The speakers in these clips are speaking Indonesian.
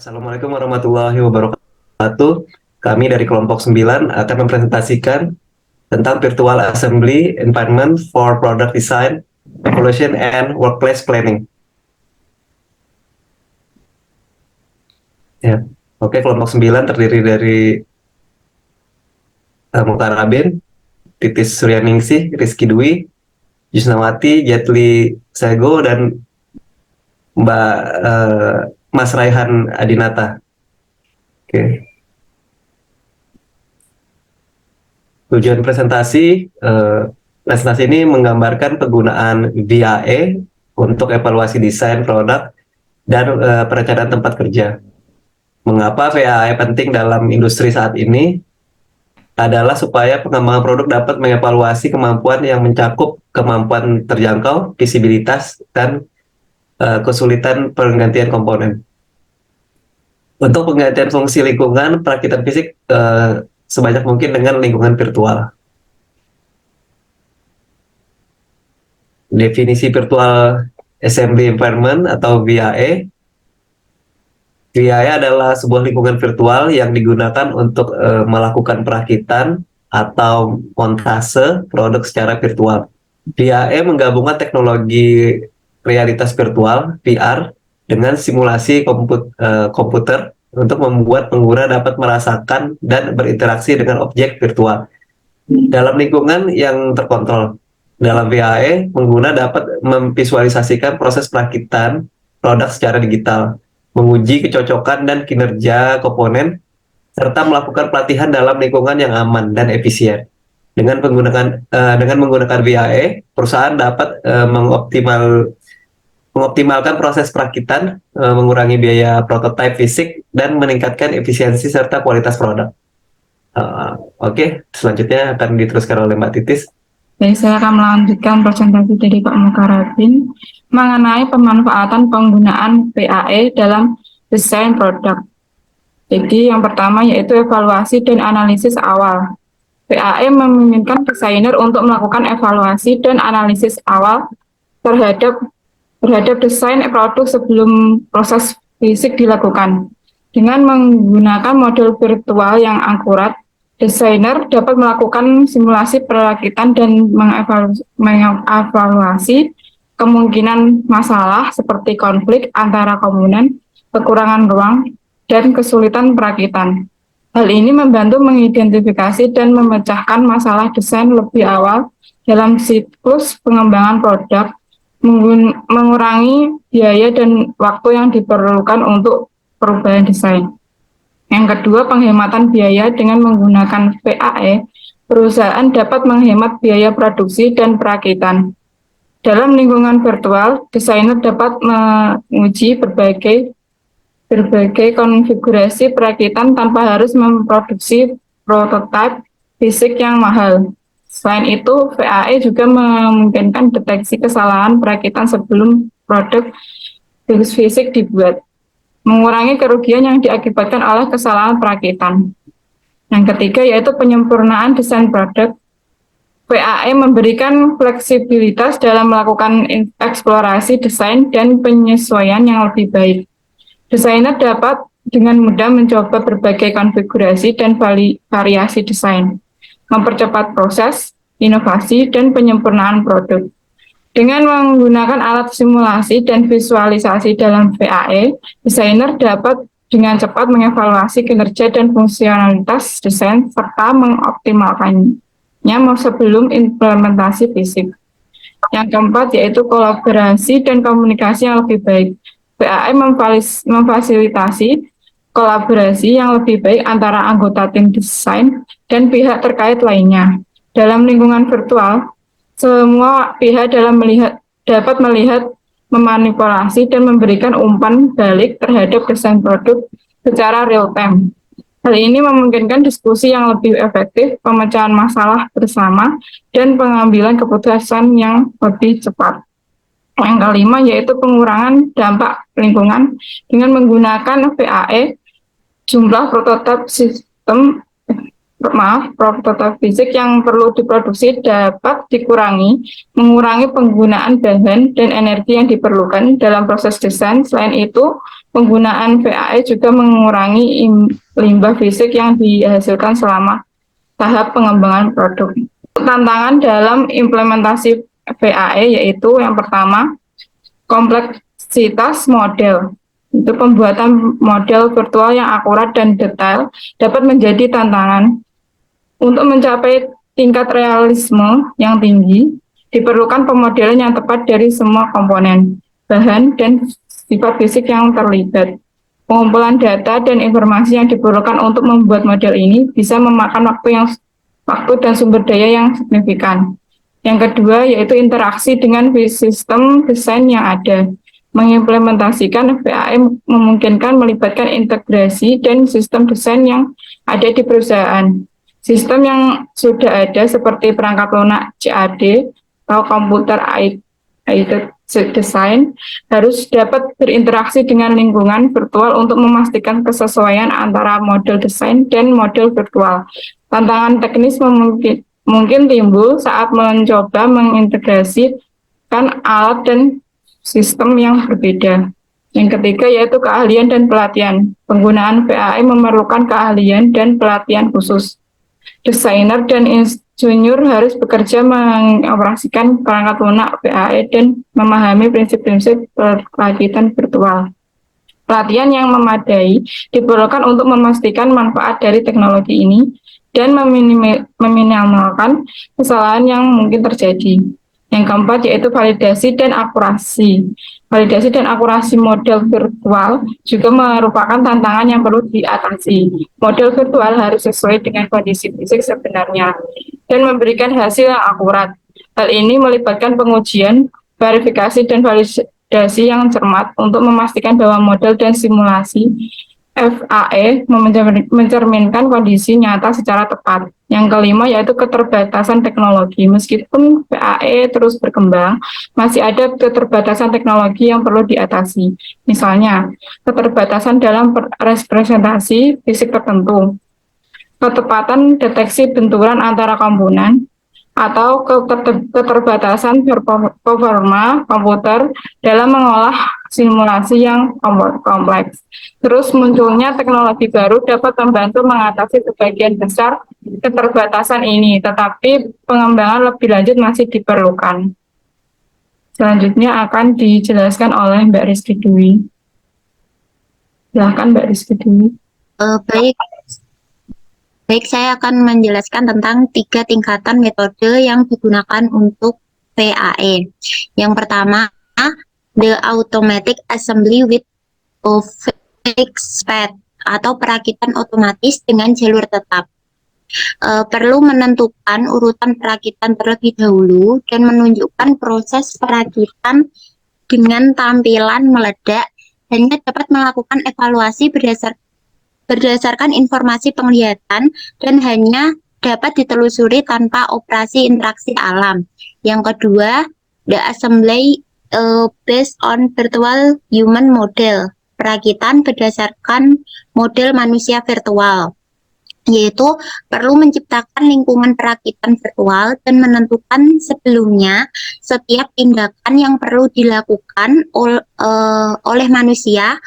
Assalamualaikum warahmatullahi wabarakatuh. Kami dari kelompok 9 akan mempresentasikan tentang Virtual Assembly Environment for Product Design, Evaluation, and Workplace Planning. Ya. Oke, kelompok 9 terdiri dari Mukhtar Rabin, Titis Suryaningsih, Rizky Dwi, Yusnawati, Jetli Sego, dan Mbak Mas Raihan Adinata. Oke. Tujuan presentasi ini menggambarkan penggunaan VAE untuk evaluasi desain produk dan perencanaan tempat kerja. Mengapa VAE penting dalam industri saat ini? Adalah supaya pengembangan produk dapat mengevaluasi kemampuan yang mencakup kemampuan terjangkau, visibilitas, dan kesulitan penggantian komponen. Untuk penggantian fungsi lingkungan, perakitan fisik sebanyak mungkin dengan lingkungan virtual. Definisi Virtual Assembly Environment atau VAE. VAE adalah sebuah lingkungan virtual yang digunakan untuk melakukan perakitan atau montase produk secara virtual. VAE menggabungkan teknologi realitas virtual (VR) dengan simulasi komputer untuk membuat pengguna dapat merasakan dan berinteraksi dengan objek virtual dalam lingkungan yang terkontrol. Dalam VAE, pengguna dapat memvisualisasikan proses perakitan produk secara digital, menguji kecocokan dan kinerja komponen, serta melakukan pelatihan dalam lingkungan yang aman dan efisien. Dengan menggunakan VAE, perusahaan dapat mengoptimalkan proses perakitan, mengurangi biaya prototipe fisik, dan meningkatkan efisiensi serta kualitas produk. Oke, selanjutnya akan diteruskan oleh Mbak Titis. Baik, saya akan melanjutkan presentasi dari Pak Mukarabin mengenai pemanfaatan penggunaan VAE dalam desain produk. Jadi yang pertama yaitu evaluasi dan analisis awal. VAE memungkinkan desainer untuk melakukan evaluasi dan analisis awal terhadap desain produk sebelum proses fisik dilakukan. Dengan menggunakan model virtual yang akurat, desainer dapat melakukan simulasi perakitan dan mengevaluasi kemungkinan masalah seperti konflik antara komponen, kekurangan ruang, dan kesulitan perakitan. Hal ini membantu mengidentifikasi dan memecahkan masalah desain lebih awal dalam siklus pengembangan produk, mengurangi biaya dan waktu yang diperlukan untuk perubahan desain. Yang kedua, penghematan biaya. Dengan menggunakan VAE, perusahaan dapat menghemat biaya produksi dan perakitan. Dalam lingkungan virtual, desainer dapat menguji berbagai konfigurasi perakitan tanpa harus memproduksi prototipe fisik yang mahal. Selain itu, VAE juga memungkinkan deteksi kesalahan perakitan sebelum produk fisik dibuat, mengurangi kerugian yang diakibatkan oleh kesalahan perakitan. Yang ketiga yaitu penyempurnaan desain produk. VAE memberikan fleksibilitas dalam melakukan eksplorasi desain dan penyesuaian yang lebih baik. Desainer dapat dengan mudah mencoba berbagai konfigurasi dan variasi desain, mempercepat proses, inovasi, dan penyempurnaan produk. Dengan menggunakan alat simulasi dan visualisasi dalam VAE, desainer dapat dengan cepat mengevaluasi kinerja dan fungsionalitas desain serta mengoptimalkannya sebelum implementasi fisik. Yang keempat yaitu kolaborasi dan komunikasi yang lebih baik. VAE memfasilitasi kolaborasi yang lebih baik antara anggota tim desain dan pihak terkait lainnya. Dalam lingkungan virtual, semua pihak dapat melihat, memanipulasi, dan memberikan umpan balik terhadap desain produk secara real-time. Hal ini memungkinkan diskusi yang lebih efektif, pemecahan masalah bersama, dan pengambilan keputusan yang lebih cepat. Yang kelima yaitu pengurangan dampak lingkungan. Dengan menggunakan VAE, jumlah prototipe sistem prototipe fisik yang perlu diproduksi dapat mengurangi penggunaan bahan dan energi yang diperlukan dalam proses desain. Selain itu, penggunaan VAE juga mengurangi limbah fisik yang dihasilkan selama tahap pengembangan produk. Tantangan dalam implementasi VAE yaitu yang pertama, kompleksitas model. Itu pembuatan model virtual yang akurat dan detail dapat menjadi tantangan. Untuk mencapai tingkat realisme yang tinggi, diperlukan pemodelan yang tepat dari semua komponen, bahan, dan sifat fisik yang terlibat. Pengumpulan data dan informasi yang diperlukan untuk membuat model ini bisa memakan waktu dan sumber daya yang signifikan. Yang kedua yaitu interaksi dengan sistem desain yang ada. Mengimplementasikan VAE memungkinkan melibatkan integrasi dan sistem desain yang ada di perusahaan. Sistem yang sudah ada seperti perangkat lunak CAD atau komputer aided design harus dapat berinteraksi dengan lingkungan virtual untuk memastikan kesesuaian antara model desain dan model virtual. Tantangan teknis mungkin timbul saat mencoba mengintegrasikan alat dan sistem yang berbeda. Yang ketiga yaitu keahlian dan pelatihan. Penggunaan VAE memerlukan keahlian dan pelatihan khusus. Desainer dan insinyur harus bekerja mengoperasikan perangkat lunak VAE dan memahami prinsip-prinsip perakitan virtual. Pelatihan yang memadai diperlukan untuk memastikan manfaat dari teknologi ini dan meminimalkan kesalahan yang mungkin terjadi. Yang keempat yaitu validasi dan akurasi. Validasi dan akurasi model virtual juga merupakan tantangan yang perlu diatasi. Model virtual harus sesuai dengan kondisi fisik sebenarnya dan memberikan hasil yang akurat. Hal ini melibatkan pengujian, verifikasi, dan validasi yang cermat untuk memastikan bahwa model dan simulasi VAE mencerminkan kondisi nyata secara tepat. Yang kelima yaitu keterbatasan teknologi. Meskipun VAE terus berkembang, masih ada keterbatasan teknologi yang perlu diatasi. Misalnya, keterbatasan dalam representasi fisik tertentu, ketepatan deteksi benturan antara komponen, atau keterbatasan performa komputer dalam mengolah simulasi yang kompleks. Terus munculnya teknologi baru dapat membantu mengatasi sebagian besar keterbatasan ini, tetapi pengembangan lebih lanjut masih diperlukan. Selanjutnya akan dijelaskan oleh Mbak Rizky Dwi. Silakan Mbak Rizky Dwi. Baik, saya akan menjelaskan tentang 3 tingkatan metode yang digunakan untuk VAE. Yang pertama, the automatic assembly with fixed path atau perakitan otomatis dengan jalur tetap. Perlu menentukan urutan perakitan terlebih dahulu dan menunjukkan proses perakitan dengan tampilan meledak, hanya dapat melakukan evaluasi berdasarkan informasi penglihatan dan hanya dapat ditelusuri tanpa operasi interaksi alam. Yang kedua, the assembly based on virtual human model, perakitan berdasarkan model manusia virtual, yaitu perlu menciptakan lingkungan perakitan virtual dan menentukan sebelumnya setiap tindakan yang perlu dilakukan oleh manusia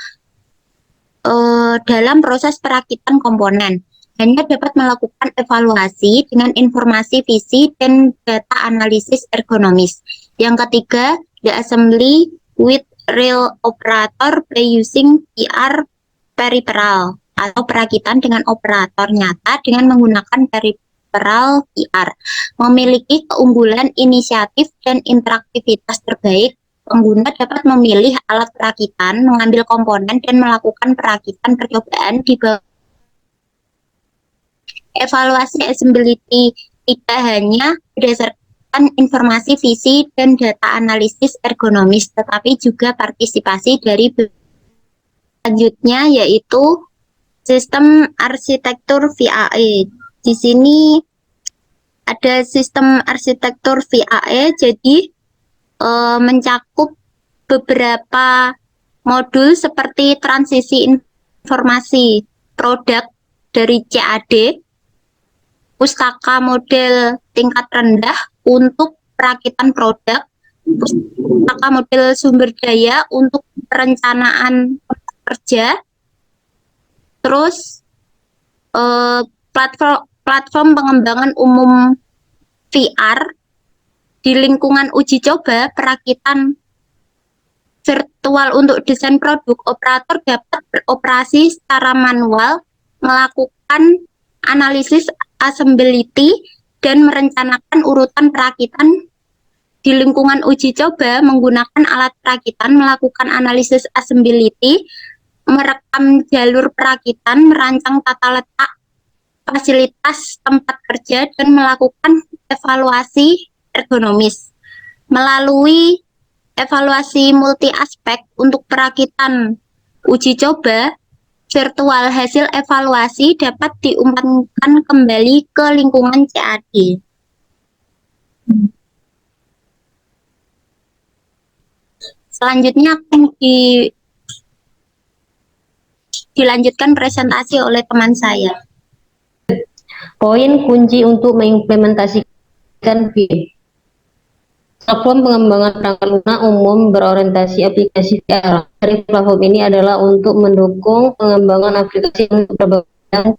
dalam proses perakitan komponen. Hanya dapat melakukan evaluasi dengan informasi visi dan data analisis ergonomis. Yang ketiga, the assembly with real operator by using VR peripheral atau perakitan dengan operator nyata dengan menggunakan peripheral VR. Memiliki keunggulan inisiatif dan interaktivitas terbaik. Pengguna dapat memilih alat perakitan, mengambil komponen, dan melakukan perakitan percobaan di bawah. Evaluasi accessibility tidak hanya berdasarkan informasi visi dan data analisis ergonomis, tetapi juga partisipasi dari selanjutnya yaitu sistem arsitektur VAE. Di sini ada sistem arsitektur VAE, jadi mencakup beberapa modul seperti transisi informasi produk dari CAD, pustaka model tingkat rendah untuk perakitan produk, pustaka model sumber daya untuk perencanaan kerja, terus platform pengembangan umum VR di lingkungan uji coba perakitan virtual untuk desain produk. Operator dapat beroperasi secara manual, melakukan analisis assembility, dan merencanakan urutan perakitan di lingkungan uji coba menggunakan alat perakitan, melakukan analisis assembility, merekam jalur perakitan, merancang tata letak fasilitas tempat kerja, dan melakukan evaluasi ergonomis. Melalui evaluasi multi aspek untuk perakitan uji coba, virtual hasil evaluasi dapat diumpankan kembali ke lingkungan CAD. Selanjutnya akan dilanjutkan presentasi oleh teman saya. Poin kunci untuk mengimplementasikan VR. Platform pengembangan perangkat lunak umum berorientasi aplikasi VR. Dari platform ini adalah untuk mendukung pengembangan aplikasi untuk berbagai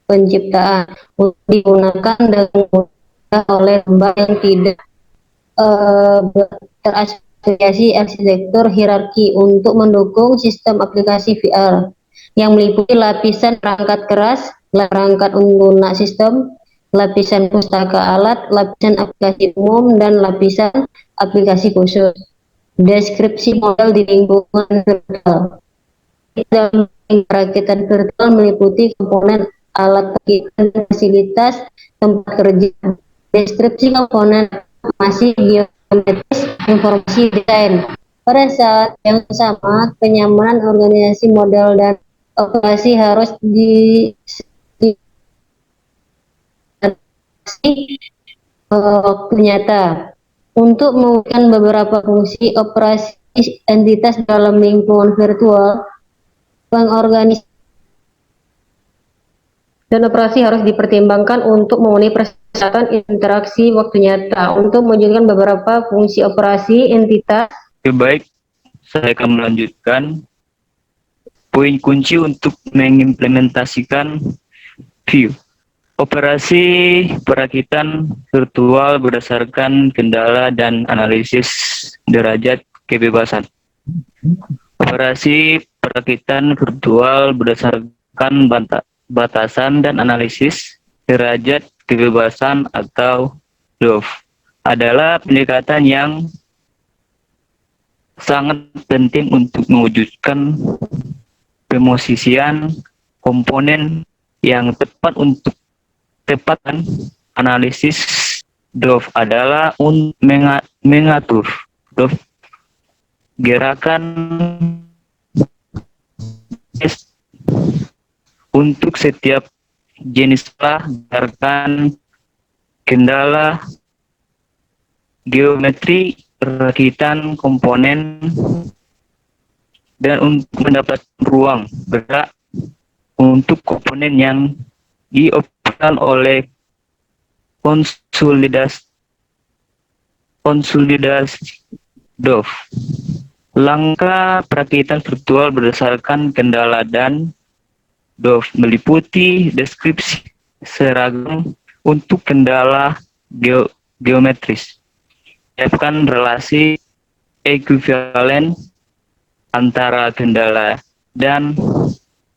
penciptaan untuk digunakan dan dimudah oleh lembaga yang tidak terasosiasi arsitektur hierarki untuk mendukung sistem aplikasi VR yang meliputi lapisan perangkat keras, perangkat lunak sistem, lapisan pustaka alat, lapisan aplikasi umum, dan lapisan aplikasi khusus. Deskripsi model di lingkungan virtual. Dalam perakitan virtual meliputi komponen alat perakitan, fasilitas tempat kerja. Deskripsi komponen masih geometris, informasi desain. Pada saat yang sama, kenyamanan organisasi model dan operasi harus waktu nyata untuk mewujudkan beberapa fungsi operasi entitas dalam lingkungan virtual. Pengorganisasi dan operasi harus dipertimbangkan untuk memenuhi persyaratan interaksi waktu nyata untuk mewujudkan beberapa fungsi operasi entitas. Baik, saya akan melanjutkan poin kunci untuk mengimplementasikan view. Operasi perakitan virtual berdasarkan kendala dan analisis derajat kebebasan. Operasi perakitan virtual berdasarkan batasan dan analisis derajat kebebasan atau DOF adalah pendekatan yang sangat penting untuk mewujudkan pemosisian komponen yang tepat untuk tepatan. Analisis DOF adalah untuk mengatur DOF gerakan untuk setiap jenis gerakan, kendala, geometri perakitan komponen, dan untuk mendapat ruang gerak untuk komponen yang dioperasikan oleh konsolidasi DOF. Langkah perakitan virtual berdasarkan kendala dan DOF meliputi deskripsi seragam untuk kendala geometris, menyiapkan relasi ekuivalen antara kendala dan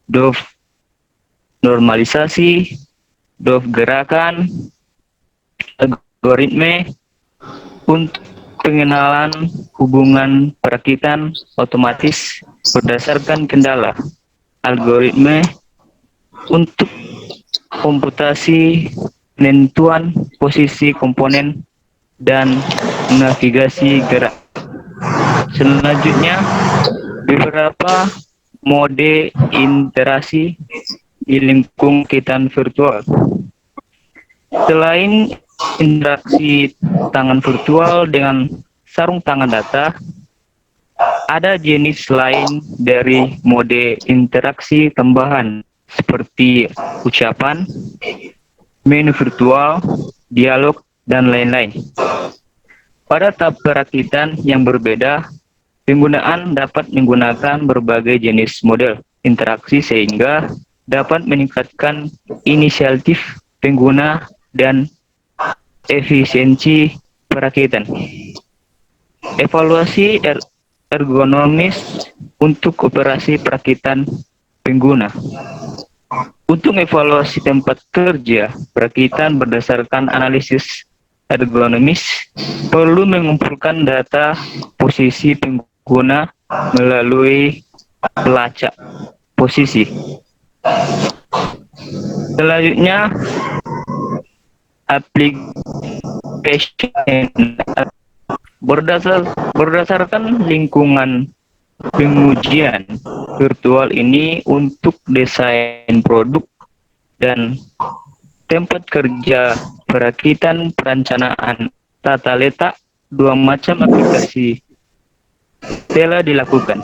DOF, normalisasi DOF gerakan, algoritme untuk pengenalan hubungan perakitan otomatis berdasarkan kendala, algoritme untuk komputasi penentuan posisi komponen dan navigasi gerak. Selanjutnya, beberapa mode interaksi di lingkungan perakitan virtual. Selain interaksi tangan virtual dengan sarung tangan data, ada jenis lain dari mode interaksi tambahan seperti ucapan, menu virtual, dialog, dan lain-lain. Pada tahap perakitan yang berbeda, penggunaan dapat menggunakan berbagai jenis model interaksi sehingga dapat meningkatkan inisiatif pengguna dan efisiensi perakitan. Evaluasi ergonomis untuk operasi perakitan pengguna. Untuk evaluasi tempat kerja perakitan berdasarkan analisis ergonomis, perlu mengumpulkan data posisi pengguna melalui pelacak posisi. Selanjutnya, application berdasarkan lingkungan pengujian virtual ini untuk desain produk dan tempat kerja perakitan perencanaan tata letak. Dua macam aplikasi telah dilakukan.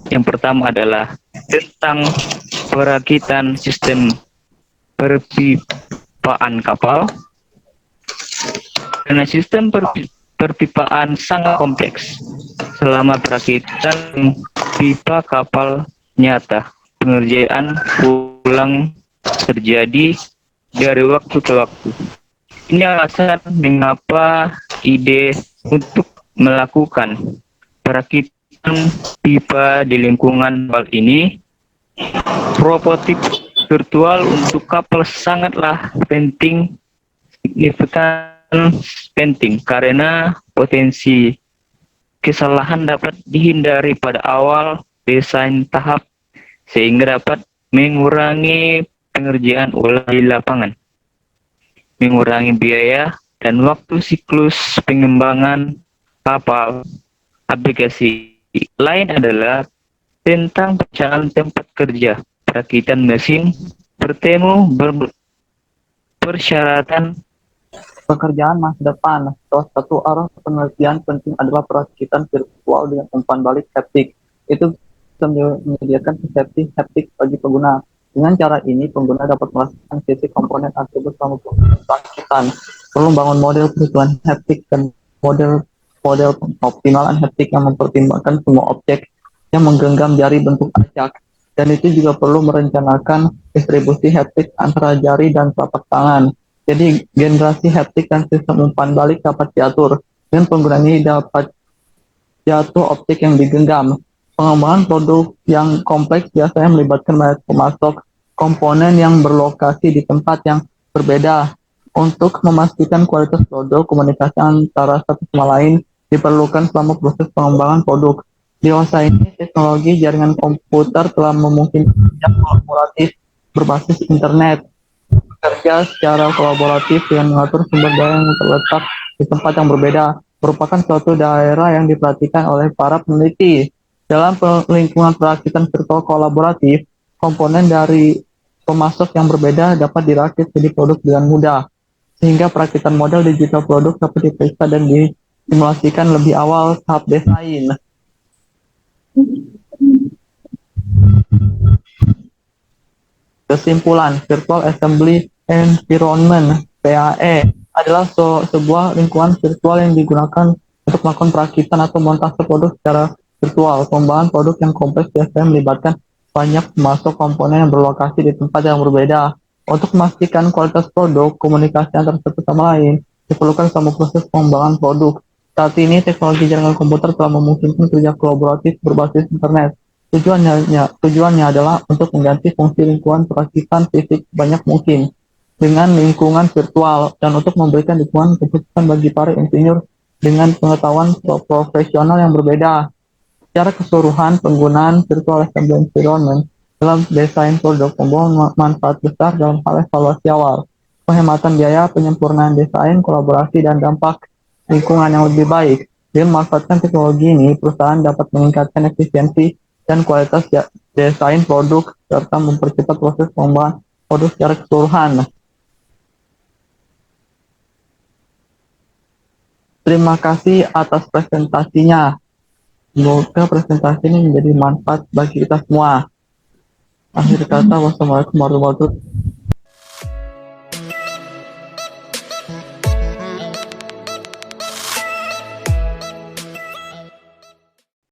Yang pertama adalah tentang perakitan sistem perpipaan kapal. Karena sistem perpipaan sangat kompleks. Selama perakitan pipa kapal nyata, pengerjaan ulang terjadi dari waktu ke waktu. Ini alasan mengapa ide untuk melakukan perakitan pipa di lingkungan kapal ini. Prototip virtual untuk kapal sangatlah penting karena potensi kesalahan dapat dihindari pada awal desain tahap sehingga dapat mengurangi pengerjaan ulang di lapangan, mengurangi biaya dan waktu siklus pengembangan kapal. Aplikasi lain adalah tentang perencanaan tempat kerja perakitan mesin bertemu persyaratan pekerjaan masa depan. Salah satu arah penelitian penting adalah perakitan virtual dengan umpan balik haptik. Itu bisa menyediakan persepsi haptik bagi pengguna. Dengan cara ini, pengguna dapat merasakan fisik komponen atribut selama perakitan. Perlu membangun model perhitungan haptik dan model optimalan haptik yang mempertimbangkan semua objek yang menggenggam jari bentuk acak. Dan itu juga perlu merencanakan distribusi haptik antara jari dan telapak tangan. Jadi generasi haptik dan sistem umpan balik dapat diatur. Dan pengguna ini dapat jatuh objek yang digenggam. Pengembangan produk yang kompleks biasanya melibatkan banyak pemasok komponen yang berlokasi di tempat yang berbeda. Untuk memastikan kualitas produk, komunikasi antara satu sama lain diperlukan selama proses pengembangan produk. Di masa ini, teknologi jaringan komputer telah memungkinkan kerja kolaboratif berbasis internet. Bekerja secara kolaboratif dengan mengatur sumber daya yang terletak di tempat yang berbeda merupakan suatu daerah yang diperhatikan oleh para peneliti. Dalam lingkungan perakitan virtual kolaboratif, komponen dari pemasok yang berbeda dapat dirakit jadi produk dengan mudah, sehingga perakitan model digital produk dapat diperiksa dan disimulasikan lebih awal tahap desain. Kesimpulan, Virtual Assembly Environment (VAE) adalah sebuah lingkungan virtual yang digunakan untuk melakukan perakitan atau montase produk secara virtual. Pengembangan produk yang kompleks biasanya melibatkan banyak pemasok komponen yang berlokasi di tempat yang berbeda. Untuk memastikan kualitas produk, komunikasi antara satu sama lain diperlukan selama proses pengembangan produk. Saat ini, teknologi jaringan komputer telah memungkinkan kerja kolaboratif berbasis internet. Tujuannya adalah untuk mengganti fungsi lingkungan perakitan fisik banyak mungkin dengan lingkungan virtual dan untuk memberikan lingkungan keputusan bagi para insinyur dengan pengetahuan profesional yang berbeda. Secara keseluruhan, penggunaan virtual assembly environment dalam desain produk membawa manfaat besar dalam hal evaluasi awal, penghematan biaya, penyempurnaan desain, kolaborasi, dan dampak lingkungan yang lebih baik. Dengan memanfaatkan teknologi ini, perusahaan dapat meningkatkan efisiensi dan kualitas desain produk serta mempercepat proses pengembangan produk secara keseluruhan. Terima kasih atas presentasinya. Semoga presentasi ini menjadi manfaat bagi kita semua. Akhir kata, wassalamualaikum warahmatullahi wabarakatuh.